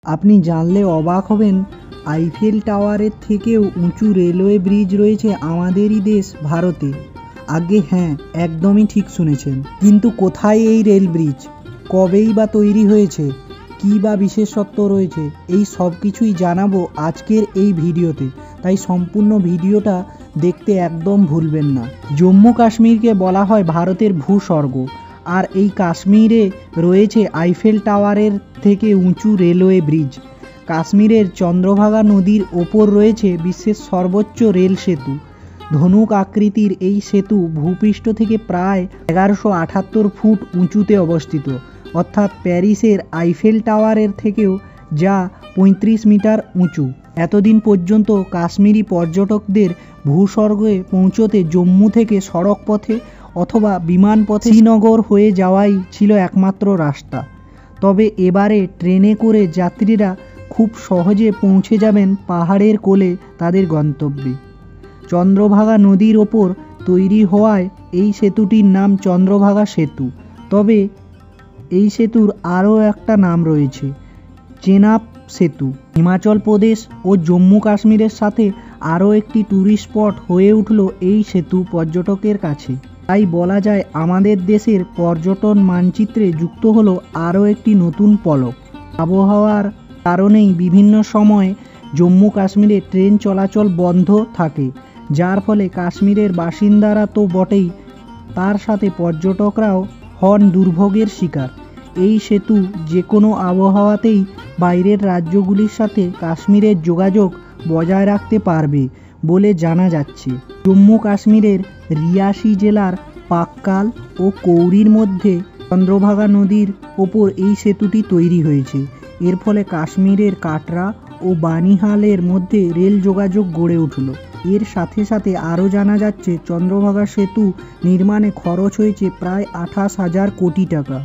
আপনি জানলে অবাক হবেন, আইফেল টাওয়ারের থেকেও উঁচু রেলওয়ে ব্রিজ রয়েছে আমাদেরই দেশ ভারতে। আগে হ্যাঁ, একদমই ঠিক শুনেছেন। কিন্তু কোথায় এই রেল ব্রিজ, কবেই বা তৈরি হয়েছে, কী বা বিশেষত্ব রয়েছে, এই সব কিছুই জানাবো আজকের এই ভিডিওতে। তাই সম্পূর্ণ ভিডিওটা দেখতে একদম ভুলবেন না। জম্মু কাশ্মীরকে বলা হয় ভারতের ভূস্বর্গ, আর এই কাশ্মীরে রয়েছে আইফেল টাওয়ারের থেকে উঁচু রেলওয়ে ব্রিজ। কাশ্মীরের চন্দ্রভাগা নদীর ওপর রয়েছে বিশ্বের সর্বোচ্চ রেল সেতু। ধনুক আকৃতির এই সেতু ভূপৃষ্ঠ থেকে প্রায় 1178 ফুট উঁচুতে অবস্থিত, অর্থাৎ প্যারিসের আইফেল টাওয়ারের থেকেও যা 35 মিটার উঁচু। এতদিন পর্যন্ত কাশ্মীরি পর্যটকদের ভূস্বর্গে পৌঁছতে জম্মু থেকে সড়ক পথে অথবা বিমান পথে শ্রীনগর হয়ে যাওয়াই ছিল একমাত্র রাস্তা। তবে এবারে ট্রেনে করে যাত্রীরা খুব সহজে পৌঁছে যাবেন পাহাড়ের কোলে তাদের গন্তব্যে। চন্দ্রভাগা নদীর ওপর তৈরি হওয়ায় এই সেতুটির নাম চন্দ্রভাগা সেতু। তবে এই সেতুর আরও একটা নাম রয়েছে, চেনাব সেতু। হিমাচল প্রদেশ ও জম্মু কাশ্মীরের সাথে আরও একটি ট্যুরিস্ট স্পট হয়ে উঠল এই সেতু পর্যটকের কাছে। তাই বলা যায় আমাদের দেশের পর্যটন মানচিত্রে যুক্ত হলো আরও একটি নতুন পলক। আবহাওয়ার কারণেই বিভিন্ন সময়ে জম্মু কাশ্মীরে ট্রেন চলাচল বন্ধ থাকে, যার ফলে কাশ্মীরের বাসিন্দারা তো বটেই, তার সাথে পর্যটকরাও হন দুর্ভোগের শিকার। এই সেতু যে কোনো আবহাওয়াতেই বাইরের রাজ্যগুলির সাথে কাশ্মীরের যোগাযোগ বজায় রাখতে পারবে বলে জানা যাচ্ছে। জম্মু কাশ্মীরের রিয়াসি জেলার পাক্কাল ও কৌরির মধ্যে চন্দ্রভাগা নদীর ওপর এই সেতুটি তৈরি হয়েছে। এর ফলে কাশ্মীরের কাটরা ও বানিহালের মধ্যে রেল যোগাযোগ গড়ে উঠল। এর সাথে সাথে আরও জানা যাচ্ছে চন্দ্রভাগা সেতু নির্মাণে খরচ হয়েছে প্রায় 28,000 কোটি টাকা।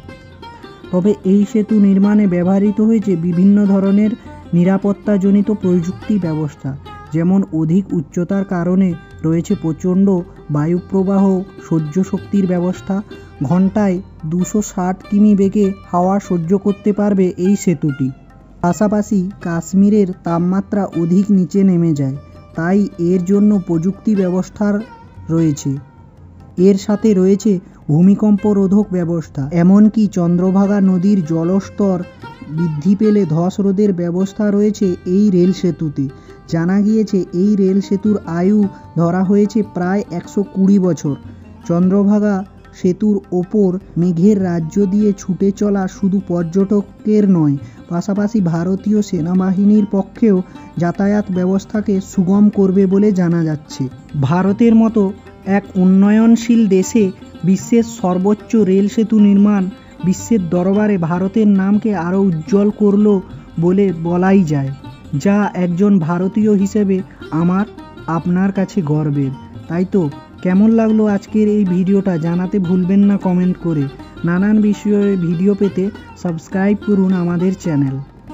তবে এই সেতু নির্মাণে ব্যবহৃত হয়েছে বিভিন্ন ধরনের নিরাপত্তাজনিত প্রযুক্তি ব্যবস্থা, যেমন অধিক উচ্চতার কারণে রয়েছে প্রচণ্ড বায়ুপ্রবাহ সহ্য শক্তির ব্যবস্থা। ঘন্টায় 260 কিমি বেগে হাওয়া সহ্য করতে পারবে এই সেতুটি। পাশাপাশি কাশ্মীরের তাপমাত্রা অধিক নিচে নেমে যায়, তাই এর জন্য প্রযুক্তি ব্যবস্থার রয়েছে। এর সাথে রয়েছে ভূমিকম্প রোধক ব্যবস্থা। এমনকি চন্দ্রভাগা নদীর জলস্তর বৃদ্ধি পেলে ধস রোধের ব্যবস্থা রয়েছে এই রেল সেতুতে। জানা গিয়েছে এই রেল সেতুর আয়ু ধরা হয়েছে প্রায় 120 বছর। চন্দ্রভাগা সেতুর ওপর মেঘের রাজ্য দিয়ে ছুটে চলা শুধু পর্যটকের নয়, পাশাপাশি ভারতীয় সেনাবাহিনীর পক্ষেও যাতায়াত ব্যবস্থাকে সুগম করবে বলে জানা যাচ্ছে। ভারতের মতো এক উন্নয়নশীল দেশে বিশ্বের সর্বোচ্চ রেল সেতু নির্মাণ বিশ্বের দরবারে ভারতের নামকে আরও উজ্জ্বল করল বলে বলাই যায়, যা একজন ভারতীয় হিসেবে আমার আপনার কাছে গর্বের। তাই তো কেমন লাগলো আজকের এই ভিডিওটা জানাতে ভুলবেন না কমেন্ট করে। নানান বিষয়ে ভিডিও পেতে সাবস্ক্রাইব করুন আমাদের চ্যানেল।